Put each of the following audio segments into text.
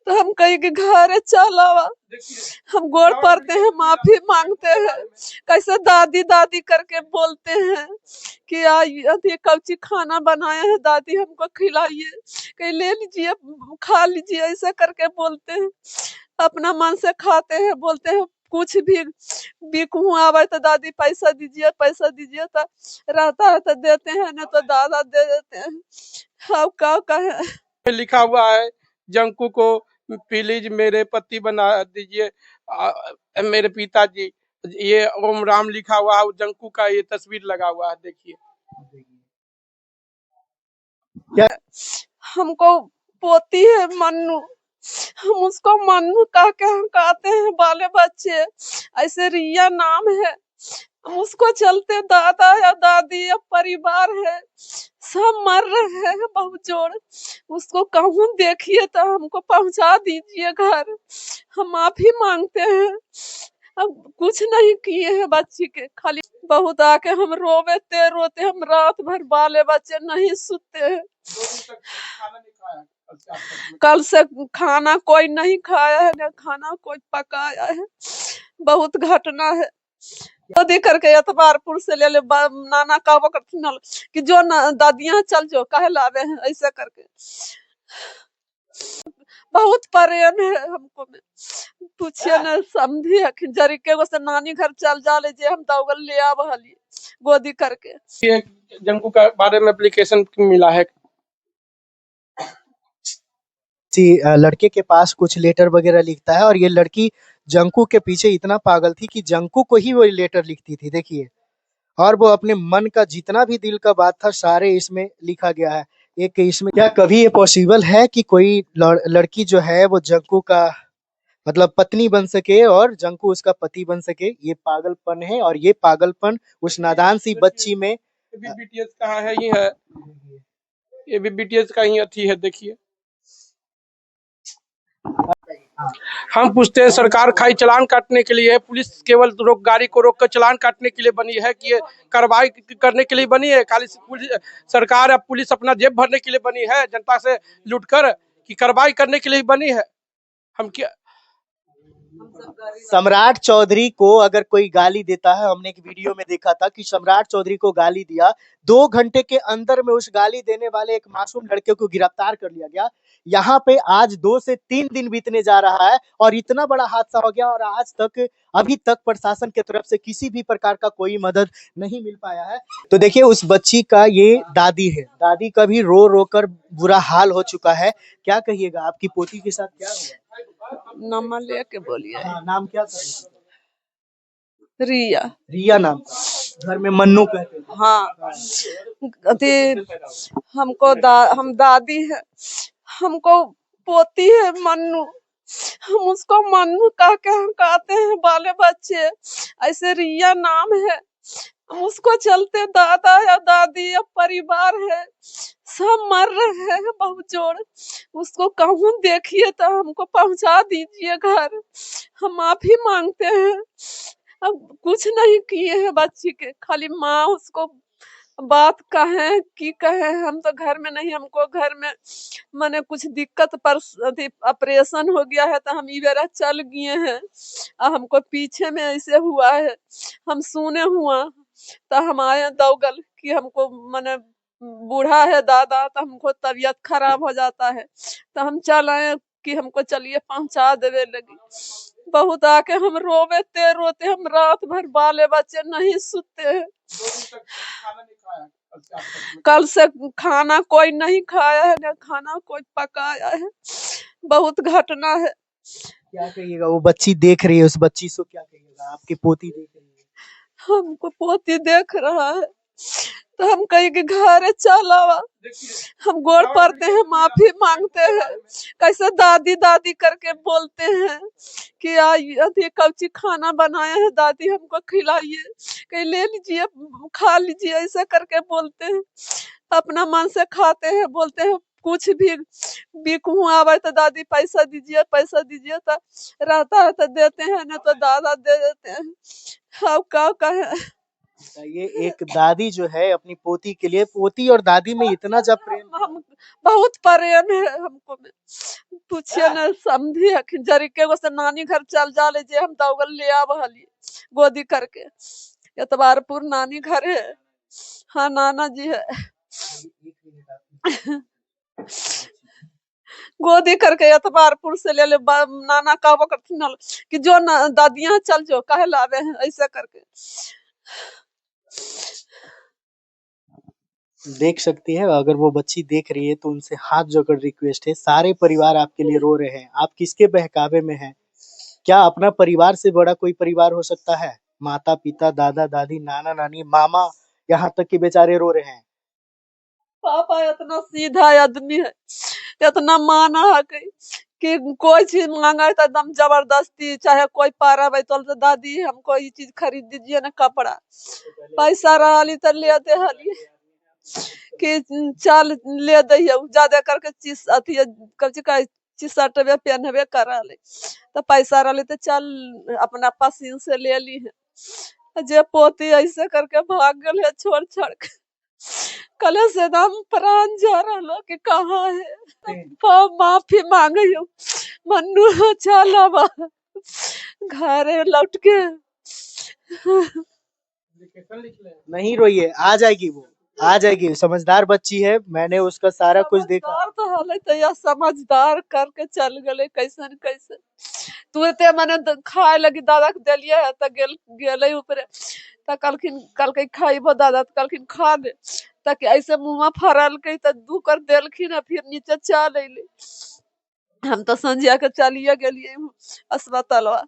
तो हम कहीं के घर चलावा, हम गोड़ पड़ते हैं, माफी मांगते हैं। कैसे दादी दादी करके बोलते हैं कि अभी कौची खाना बनाए हैं दादी, हमको खिलाइए, कहीं ले लीजिए, खा लीजिए, ऐसा करके बोलते हैं। अपना मन से खाते हैं, बोलते हैं कुछ भी बिकूं आवे तो दादी पैसा दीजिए, तो रहता है तो देते हैं, नहीं तो दादा दे देते हैं। अब क्या कहें। लिखा हुआ है जंकू को प्लीज मेरे पति बना दीजिए, मेरे पिताजी। ये ओम राम लिखा हुआ है, जंकू का ये तस्वीर लगा हुआ है, देखिए। क्या हमको पोती है मन्नू, हम उसको मन्नू कह के हम कहते हैं, बाले बच्चे ऐसे रिया नाम है। उसको चलते दादा या दादी या परिवार है सब मर रहे हैं बहुत जोड़। उसको कहूँ देखिए तो हमको पहुंचा दीजिए घर, हम माफी मांगते हैं। अब कुछ नहीं किए हैं बच्ची के, खाली बहुत आके हम रोते रोते, हम रात भर बाले बच्चे नहीं सोते हैं। कल से खाना कोई नहीं खाया है, न खाना कोई पकाया है। बहुत घटना है। शादी करके एतबारपुर से ले नाना कहबो करथिन कि जो दादियां चल जो कहे लावे हैं, ऐसा करके बहुत प्रेम है हमको में। पूछिए न, समझी अखिन जरिके गो से नानी घर चल जा ले जे हम दौगल ले आव हली गोदी करके। ये जंकू का बारे में एप्लीकेशन मिला है। लड़के के पास कुछ लेटर वगैरह लिखता है और ये लड़की जंकू के पीछे इतना पागल थी कि जंकू को ही वो लेटर लिखती थी, देखिए। और वो अपने मन का जितना भी दिल का बात था सारे इसमें लिखा गया है। एक इसमें क्या कभी ये पॉसिबल है कि कोई लड़की जो है वो जंकू का मतलब पत्नी बन सके और जंकू उसका पति बन सके? ये पागलपन है, और ये पागलपन उस नादान सी बच्ची में। बीटीएस कहाँ है? ये है, ये भी बीटीएस का ही अथी है, देखिए। हम पूछते हैं, सरकार खाई चलान काटने के लिए, पुलिस केवल गाड़ी को रोक कर चलान काटने के लिए बनी है कि ये कार्रवाई करने के लिए बनी है? खाली सरकार या पुलिस अपना जेब भरने के लिए बनी है, जनता से लूटकर, कि कार्रवाई करने के लिए बनी है? हम क्या सम्राट चौधरी को अगर कोई गाली देता है, हमने एक वीडियो में देखा था कि सम्राट चौधरी को गाली दिया, 2 घंटे के अंदर में उस गाली देने वाले एक मासूम लड़के को गिरफ्तार कर लिया गया। यहाँ पे आज 2 से 3 दिन बीतने जा रहा है और इतना बड़ा हादसा हो गया, और आज तक अभी तक प्रशासन की तरफ से किसी भी प्रकार का कोई मदद नहीं मिल पाया है। तो देखिए उस बच्ची का ये दादी है, दादी का भी रो रो कर बुरा हाल हो चुका है। क्या कहिएगा, आपकी पोती के साथ क्या हुआ? नाम लेके बोलिए। हाँ, नाम क्या था? रिया। रिया नाम था, घर में मन्नू कहते हैं। हाँ, हमको हम दादी है, हमको पोती है मन्नू, हम उसको मन्नू कह के हम कहते हैं, बाले बच्चे ऐसे रिया नाम है। उसको चलते दादा या दादी या परिवार है सब मर रहे हैं बहुत जोड़। उसको कहूँ देखिए तो हमको पहुंचा दीजिए घर, हम माफी मांगते हैं। अब कुछ नहीं किए हैं बच्ची के, खाली माँ उसको बात कहें कि कहें, हम तो घर में नहीं, हमको घर में माने कुछ दिक्कत पर ऑपरेशन हो गया है तो हम इवेरा चल गए हैं, और हमको पीछे में ऐसे हुआ है, हम सुने हुआ तो हम आए दौगल कि हमको माने बूढ़ा है दादा, तो हमको तबीयत खराब हो जाता है, तो हम चल आए कि हमको चलिए पहुंचा देवे लगी। बहुत आके हम रोते रोते, हम रात भर बाले बच्चे नहीं सोते हैं। कल से खाना कोई नहीं खाया है, न खाना कोई पकाया है। बहुत घटना है। क्या कहिएगा, वो बच्ची देख रही है, उस बच्ची से क्या कहिएगा? आपकी पोती देख रही है। हमको पोती देख रहा है तो हम कहीं के घर चलावा, हम गोड़ पड़ते हैं, माफी मांगते हैं। कैसे दादी दादी करके बोलते हैं कि अभी कौची खाना बनाए हैं दादी, हमको खिलाइए, कहीं ले लीजिए, खा लीजिए, ऐसा करके बोलते हैं। अपना मन से खाते हैं, बोलते हैं कुछ भी बिकूं आवे तो दादी पैसा दीजिए, तो रहता है तो देते हैं, नहीं तो दादा दे देते हैं। अब क्या कहें। ये एक दादी जो है अपनी पोती के लिए, पोती और दादी में इतना जब प्रेम हम बहुत प्रेम है हमको में पूछिए न समझी अखिन जरी के गो से नानी घर चल जाले जे हम दौगल ले आव हली गोदी करके एतबारपुर नानी घर है। हाँ नाना जी है गोदी करके एतबारपुर से ले ले नाना कहबो करथिन न कि जो दादियां चल जो काहे लावे हैं ऐसे करके। देख सकती है, अगर वो बच्ची देख रही है तो उनसे हाथ जोड़कर रिक्वेस्ट है, सारे परिवार आपके लिए रो रहे हैं, आप किसके बहकावे में हैं? क्या अपना परिवार से बड़ा कोई परिवार हो सकता है? माता पिता, दादा दादी, नाना नानी, मामा, यहाँ तक कि बेचारे रो रहे हैं। पापा इतना सीधा आदमी है, इतना माना है कि कोई चीज मांगा है तो एकदम जबरदस्ती, चाहे कोई पारा भाई तो दादी हमको ये चीज खरीद दीजिए ना कपड़ा, पैसा रहा तो ले दे हली कि चल ले दे ज्यादा करके चीज अथी कब का चीज सटवे पहनवे करा ले तो पैसा रहा तो चल अपना पसीन से ले ली है। जे पोती ऐसे करके भाग गल है छोड़ छोड़ के कल से एकदम प्राण जा रहा कि कहाँ है माफी मांगे मन्नू चला बा घरे लौट के। नहीं रोइए, आ जाएगी वो, आ जाएगी, समझदार बच्ची है, मैंने उसका सारा कुछ देखा। समझदार तो हाले तो या समझदार करके चल गले कैसन कैसे तुरते मैंने खाए लगी दादा के दिलिए तो गेले ऊपर तो कलखिन खाइबो दादा तो कलखिन खा ले ताकि ऐसे मुंह फरल के तो दू कर देलखिन फिर नीचे चल अइले। हम तो संजिया के चलिए गेलिए अस्पतालवा।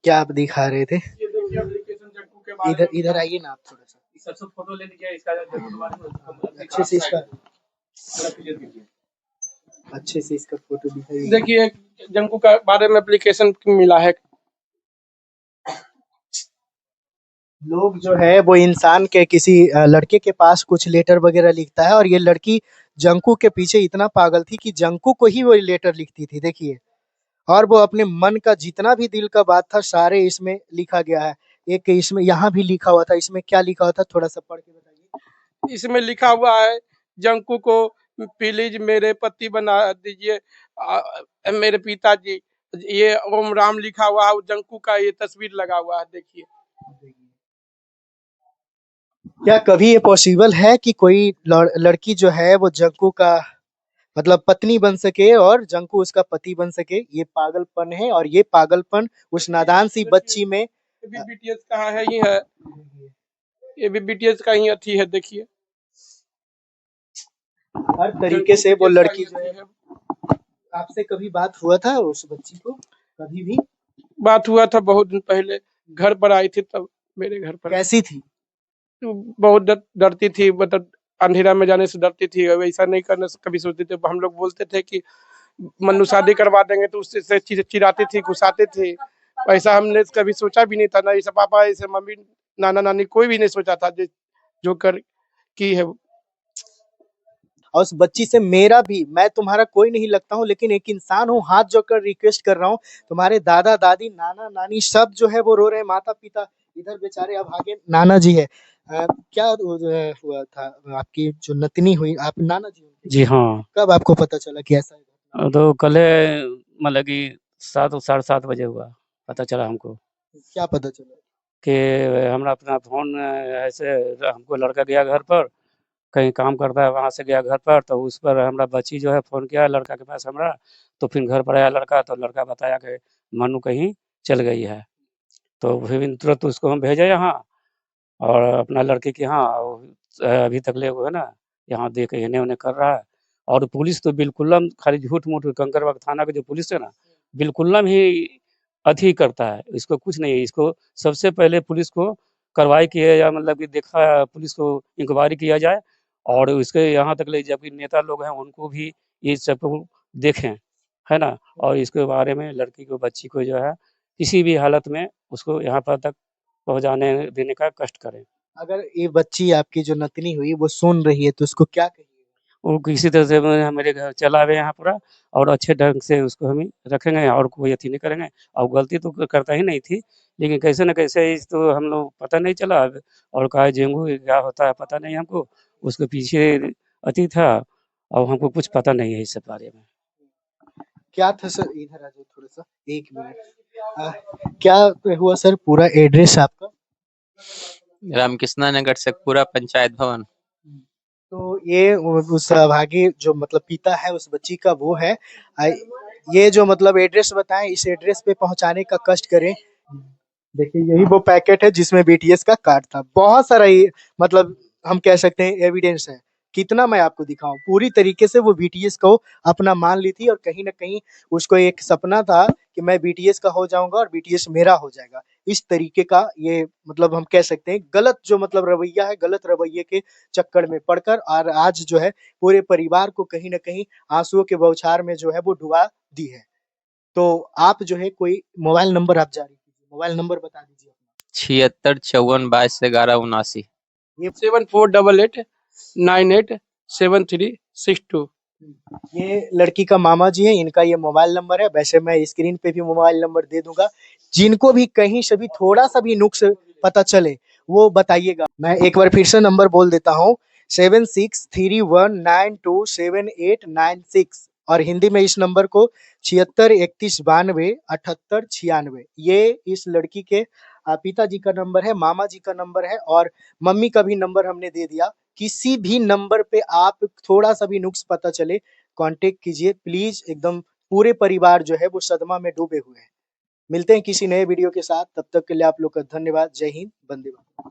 क्या आप दिखा रहे थे? ये देखिए एप्लीकेशन जग्गू के बारे इधर में इधर आइए ना आप थोड़ा सा, सबसे फोटो ले लीजिए इसका जग्गू के बारे में अच्छे से इसका, पूरा क्लियर कीजिए। अच्छे से इसका फोटो दिखाइए। देखिए जंकू का बारे में एप्लीकेशन मिला है। लोग जो है वो इंसान के किसी लड़के के पास कुछ लेटर वगैरह लिखता है और ये लड़की जंकू के पीछे इतना पागल थी कि जंकू को ही वो लेटर लिखती थी, देखिए। और वो अपने मन का जितना भी दिल का बात था सारे इसमें लिखा गया है। एक इसमें यहाँ भी लिखा हुआ था, इसमें क्या लिखा हुआ था थोड़ा सा पढ़ के बताइए। इसमें लिखा हुआ है जंकू को प्लीज मेरे पति बना दीजिए मेरे पिताजी। ये ओम राम लिखा हुआ है, जंकू का ये तस्वीर लगा हुआ है, देखिए। क्या कभी ये पॉसिबल है कि कोई लड़की जो है वो जंकू का मतलब पत्नी बन सके और जंकू उसका पति बन सके? ये पागलपन है और ये पागलपन उस नादान सी बच्ची में। ये भी बीटीएस का है ही है, ये भी बीटीएस का ही अथी है, देखिए। हर तरीके से वो लड़की जो है। आपसे कभी बात हुआ था उस बच्ची को? कभी भी बात हुआ था बहुत दिन पहले, घर पर आई थी तब मेरे घर पर। कैसी थी? तो बहुत डरती थी, मतलब अंधेरा में जाने से डरती थी, ऐसा नहीं करने से कभी सोचती थी। हम लोग बोलते थे कि मन्नू शादी करवा देंगे तो उससे चिढ़ाती थी, गुस्साती थी। ऐसा हमने कभी सोचा भी नहीं था, ना ऐसा पापा ऐसे मम्मी नाना नानी कोई भी नहीं सोचा था जो कर की है। और उस बच्ची से मेरा भी, मैं तुम्हारा कोई नहीं लगता हूँ लेकिन एक इंसान हूँ, हाथ जोड़कर रिक्वेस्ट कर रहा हूँ, तुम्हारे दादा दादी नाना नानी सब जो है वो रो रहे हैं, माता पिता इधर बेचारे, अब आगे नाना जी है। क्या हुआ था आपकी जो नतनी हुई, आप नाना जी होंगे? जी हाँ, कब आपको पता चला कि ऐसा है? तो कल मतलब कि 7 साढ़े 7 बजे हुआ, पता चला हमको क्या पता चला? कि हमरा अपना फ़ोन ऐसे हमको लड़का गया घर पर, कहीं काम करता है वहाँ से गया घर पर, तो उस पर हमरा बच्ची जो है फ़ोन किया लड़का के पास हमरा, तो फिर घर पर आया लड़का, तो लड़का बताया कि मन्नू कहीं चल गई है। तो फिर तुरंत उसको हम भेजे यहाँ और अपना लड़के के यहाँ अभी तक ले वो है ना, यहाँ देख के इन्हें-उन्हें कर रहा है। और पुलिस तो बिल्कुल खाली झूठ-मूठ कंकड़बाग थाना के जो पुलिस है ना, बिल्कुल ही अथी करता है, इसको कुछ नहीं है, इसको सबसे पहले पुलिस को कार्रवाई किया या मतलब कि देखा पुलिस को इंक्वायरी किया जाए और इसके यहाँ तक ले जबकि नेता लोग हैं उनको भी ये सब को देखें, है ना? और इसके बारे में लड़की को, बच्ची को जो है किसी भी हालत में उसको यहाँ पर तक पहुँचाने देने का कष्ट करें। अगर ये बच्ची आपकी जो नतनी हुई वो सुन रही है तो उसको क्या कहिएगा? वो किसी तरह से मेरे घर चला आवे यहाँ पूरा और अच्छे ढंग से उसको हम रखेंगे और कोई अथी नहीं करेंगे और गलती तो करता ही नहीं थी, लेकिन कैसे न कैसे इस तो हम लोग पता नहीं चला। और कहा डेंगू क्या होता है पता नहीं हमको, उसके पीछे अति था और हमको कुछ पता नहीं है इस बारे में। क्या था सर, इधर आ जाओ थोड़ा सा, 1 मिनट। क्या हुआ सर, पूरा एड्रेस आपका? रामकृष्णा नगर शेखपुरा पंचायत भवन। तो ये उस अभागी जो मतलब पिता है उस बच्ची का वो है। आ, ये जो मतलब एड्रेस बताएं, इस एड्रेस पे पहुंचाने का कष्ट करें। देखिए यही वो पैकेट है जिसमें बीटीएस का कार्ड था। बहुत सारा ये मतलब हम कह सकते हैं एविडेंस है। कितना मैं आपको दिखाऊं, पूरी तरीके से वो बीटीएस को अपना मान ली थी और कहीं ना कहीं उसको एक सपना था कि मैं बीटीएस का हो जाऊंगा और बीटीएस मेरा हो जाएगा। इस तरीके का ये मतलब हम कह सकते हैं गलत जो मतलब रवैया है, गलत रवैये के चक्कर में पड़कर और आज जो है पूरे परिवार को कहीं ना कहीं आंसुओं के बौछार में जो है वो डुबा दी है। तो आप जो है कोई मोबाइल नंबर आप जारी कीजिए, मोबाइल नंबर बता दीजिए अपना। 7654221179। ये 7488987362। ये लड़की का मामा जी है, इनका ये मोबाइल नंबर है। वैसे मैं स्क्रीन पे भी मोबाइल नंबर दे दूंगा, जिनको भी कहीं से भी थोड़ा सा भी नुक्स पता चले वो बताइएगा। मैं एक बार फिर से नंबर बोल देता हूँ, 7631927896 और हिंदी में इस नंबर को 7631927896। ये इस लड़की के पिताजी का नंबर है, मामा जी का नंबर है और मम्मी का भी नंबर हमने दे दिया। किसी भी नंबर पे आप थोड़ा सा भी नुक्स पता चले कांटेक्ट कीजिए प्लीज। एकदम पूरे परिवार जो है वो सदमा में डूबे हुए हैं। मिलते हैं किसी नए वीडियो के साथ, तब तक के लिए आप लोग का धन्यवाद। जय हिंद, वंदे मातरम।